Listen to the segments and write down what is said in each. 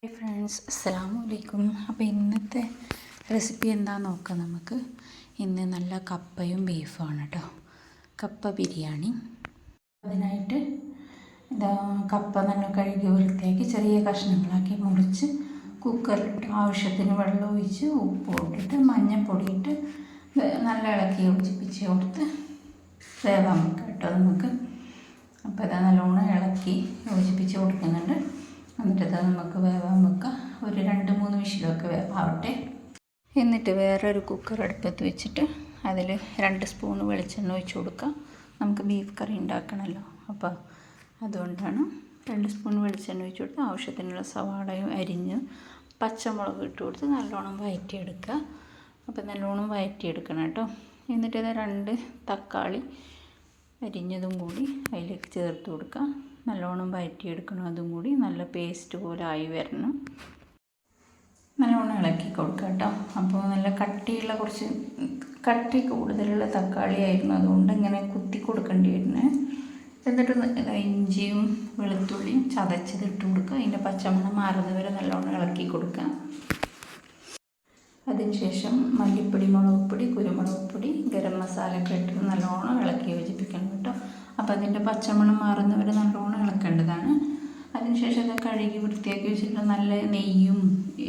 Hi friends, അസ്സലാമു അലൈക്കും. അപ്പോൾ ഇന്നത്തെ റെസിപ്പി എന്താണെന്ന് നോക്കാം നമുക്ക്. ഇന്ന് നല്ല കപ്പയും ബീഫുമാണ് കേട്ടോ, കപ്പ ബിരിയാണി. അതിനായിട്ട് കപ്പ നല്ല കഴുകി വൃത്തിയാക്കി ചെറിയ കഷ്ണങ്ങളാക്കി മുറിച്ച് കുക്കറിലിട്ട് ആവശ്യത്തിന് വെള്ളം ഒഴിച്ച് ഉപ്പ് ഇട്ടിട്ട് മഞ്ഞൾപ്പൊടി ഇട്ട് നല്ല ഇളക്കി യോജിപ്പിച്ച് കൊടുത്ത് വേവാൻ വെക്കാം കേട്ടോ നമുക്ക്. അപ്പോൾ ഇത് നല്ലോണം ഇളക്കി യോജിപ്പിച്ച് കൊടുക്കുന്നുണ്ട്. എന്നിട്ടത് നമുക്ക് വേവാൻ വെക്കാം. ഒരു 2-3 വിഷിലൊക്കെ വേവാവട്ടെ. എന്നിട്ട് വേറൊരു കുക്കർ അടുപ്പത്ത് വെച്ചിട്ട് അതിൽ 2 സ്പൂൺ വെളിച്ചെണ്ണ ഒഴിച്ച് കൊടുക്കാം. നമുക്ക് ബീഫ് കറി ഉണ്ടാക്കണമല്ലോ, അപ്പോൾ അതുകൊണ്ടാണ് 2 സ്പൂൺ വെളിച്ചെണ്ണ ഒഴിച്ച് കൊടുത്ത് ആവശ്യത്തിനുള്ള സവാളയും അരിഞ്ഞ് പച്ചമുളക് ഇട്ട് കൊടുത്ത് നല്ലോണം വഴറ്റിയെടുക്കുക. അപ്പോൾ നല്ലോണം വഴറ്റിയെടുക്കണം കേട്ടോ. എന്നിട്ട് ഇത് 2 തക്കാളി അരിഞ്ഞതും കൂടി അതിലേക്ക് ചേർത്ത് കൊടുക്കുക. നല്ലോണം വഴറ്റിയെടുക്കണം. അതും കൂടി നല്ല പേസ്റ്റ് പോലെ ആയി വരണം. നല്ലോണം ഇളക്കി കൊടുക്കുക കേട്ടോ. അപ്പോൾ നല്ല കട്ടിയുള്ള കുറച്ച് കട്ടി കൂടുതലുള്ള തക്കാളി ആയിരുന്നു, അതുകൊണ്ട് ഇങ്ങനെ കുത്തി കൊടുക്കേണ്ടി വരുന്നത്. എന്നിട്ട് ഇഞ്ചിയും വെളുത്തുള്ളിയും ചതച്ചതിട്ട് കൊടുക്കുക. അതിൻ്റെ പച്ചമണം മാറുന്നവരെ നല്ലോണം ഇളക്കി കൊടുക്കുക. അതിനുശേഷം മല്ലിപ്പൊടി, മുളക് പൊടി, കുരുമുളക് പൊടി, ഗരം മസാല ഒക്കെ ഇട്ട് നല്ലോണം ഇളക്കി യോജിപ്പിക്കണം കേട്ടോ. അപ്പോൾ അതിൻ്റെ പച്ചമണം മാറുന്നവരെ നല്ലോണം ഇളക്കേണ്ടതാണ്. അതിനുശേഷം അത് കഴുകി വൃത്തിയാക്കി വെച്ചിട്ട് നല്ല നെയ്യും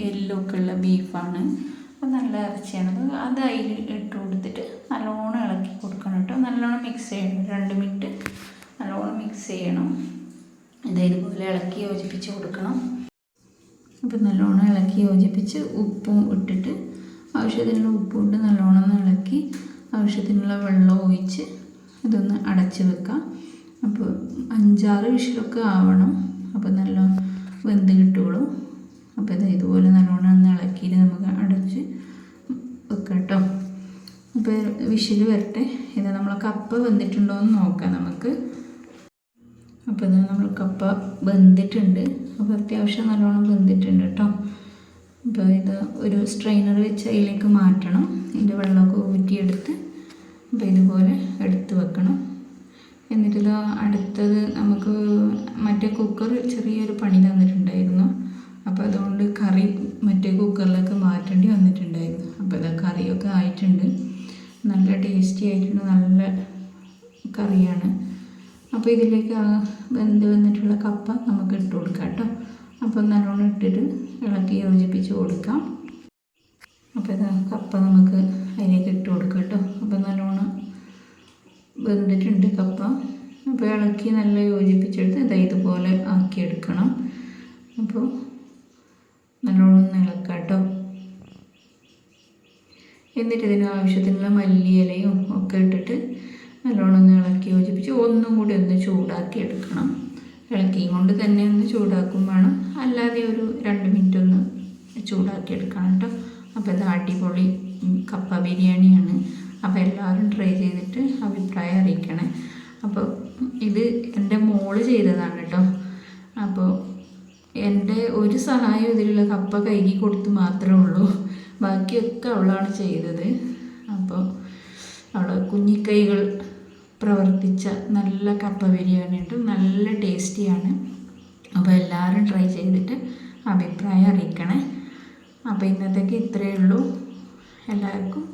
എല്ലൊക്കെ ഉള്ള ബീഫാണ്, അപ്പോൾ നല്ല ഇറച്ചിയാണത്. അത് അതിൽ ഇട്ട് കൊടുത്തിട്ട് നല്ലോണം ഇളക്കി കൊടുക്കണം കേട്ടോ. നല്ലോണം മിക്സ് ചെയ്യണം. 2 മിനിറ്റ് നല്ലോണം മിക്സ് ചെയ്യണം. ഇതേപോലെ ഇളക്കി യോജിപ്പിച്ച് കൊടുക്കണം. അപ്പോൾ നല്ലോണം ഇളക്കി യോജിപ്പിച്ച് ഉപ്പും ഇട്ടിട്ട് ആവശ്യത്തിനുള്ള ഉപ്പും ഇട്ട് നല്ലോണം ഇളക്കി ആവശ്യത്തിനുള്ള വെള്ളം ഒഴിച്ച് ഇതൊന്ന് അടച്ച് വെക്കാം. അപ്പോൾ 5-6 വിഷിലൊക്കെ ആവണം. അപ്പോൾ നല്ല വെന്ത് കിട്ടുള്ളൂ. അപ്പോൾ ഇതുപോലെ നല്ലോണം ഒന്ന് ഇളക്കിയിട്ട് നമുക്ക് അടച്ച് വെക്കാം കേട്ടോ. അപ്പോൾ വിഷിൽ വരട്ടെ. ഇത് നമ്മൾ കപ്പ വെന്തിട്ടുണ്ടോ എന്ന് നോക്കാം നമുക്ക്. അപ്പോൾ ഇത് നമ്മൾ കപ്പ വെന്തിട്ടുണ്ട്. അപ്പോൾ അത്യാവശ്യം നല്ലോണം വെന്തിട്ടുണ്ട് കേട്ടോ. അപ്പോൾ ഇത് ഒരു സ്ട്രെയിനർ വെച്ച് അതിലേക്ക് മാറ്റണം. ഇതിൻ്റെ വെള്ളമൊക്കെ ഊറ്റിയെടുത്ത് അപ്പോൾ ഇതുപോലെ എടുത്ത് വെക്കണം. എന്നിട്ടിത് അടുത്തത് നമുക്ക് മറ്റേ കുക്കർ ചെറിയൊരു പണി തന്നിട്ടുണ്ടായിരുന്നു. അപ്പോൾ അതുകൊണ്ട് കറി മറ്റേ കുക്കറിലേക്ക് മാറ്റേണ്ടി വന്നിട്ടുണ്ടായിരുന്നു. അപ്പോൾ ഇത് കറിയൊക്കെ ആയിട്ടുണ്ട്. നല്ല ടേസ്റ്റി ആയിട്ടുണ്ട്. നല്ല കറിയാണ്. അപ്പോൾ ഇതിലേക്ക് വെന്ത് വന്നിട്ടുള്ള കപ്പ നമുക്ക് ഇട്ട് കൊടുക്കാം കേട്ടോ. അപ്പോൾ നല്ലോണം ഇട്ടിട്ട് ഇളക്കി യോജിപ്പിച്ച് കൊടുക്കാം. അപ്പോൾ ഇത് കപ്പ നമുക്ക് അതിലേക്ക് ഇട്ട് കൊടുക്കാം കേട്ടോ. അപ്പോൾ നല്ലോണം വെന്തിട്ടുണ്ട് കപ്പ. അപ്പോൾ ഇളക്കി നല്ല യോജിപ്പിച്ചെടുത്ത് ഇതുപോലെ ആക്കിയെടുക്കണം. അപ്പോൾ നല്ലോണം ഇളക്കാം കേട്ടോ. എന്നിട്ട് ഇതിന് ആവശ്യത്തിനുള്ള മല്ലിയിലയും ഒക്കെ ഇട്ടിട്ട് നല്ലോണം ഇളക്കി യോജിപ്പിച്ച് ഒന്നും കൂടി ഒന്ന് ചൂടാക്കി എടുക്കണം. ഇളക്കിയും കൊണ്ട് തന്നെ ഒന്ന് ചൂടാക്കും വേണം, അല്ലാതെ ഒരു 2 മിനിറ്റ് ഒന്ന് ചൂടാക്കി എടുക്കണം കേട്ടോ. അപ്പോൾ ഇത് അടിപൊളി കപ്പ ബിരിയാണിയാണ്. അപ്പോൾ എല്ലാവരും ട്രൈ ചെയ്തിട്ട് അഭിപ്രായം അറിയിക്കണേ. അപ്പോൾ ഇത് എൻ്റെ മോള് ചെയ്തതാണ് കേട്ടോ. അപ്പോൾ എൻ്റെ ഒരു സഹായം ഇതിലുള്ള കപ്പ കഴുകി കൊടുത്ത് മാത്രമേ ഉള്ളൂ. ബാക്കിയൊക്കെ അവളാണ് ചെയ്തത്. അപ്പോൾ അവളെ കുഞ്ഞിക്കൈകൾ പ്രവർത്തിച്ച നല്ല കപ്പ ബിരിയാണി ഉണ്ട്. നല്ല ടേസ്റ്റിയാണ്. അപ്പോൾ എല്ലാവരും ട്രൈ ചെയ്തിട്ട് അഭിപ്രായം അറിയിക്കണേ. അപ്പോൾ ഇന്നത്തേക്ക് ഇത്രയേ ഉള്ളൂ. എല്ലാവർക്കും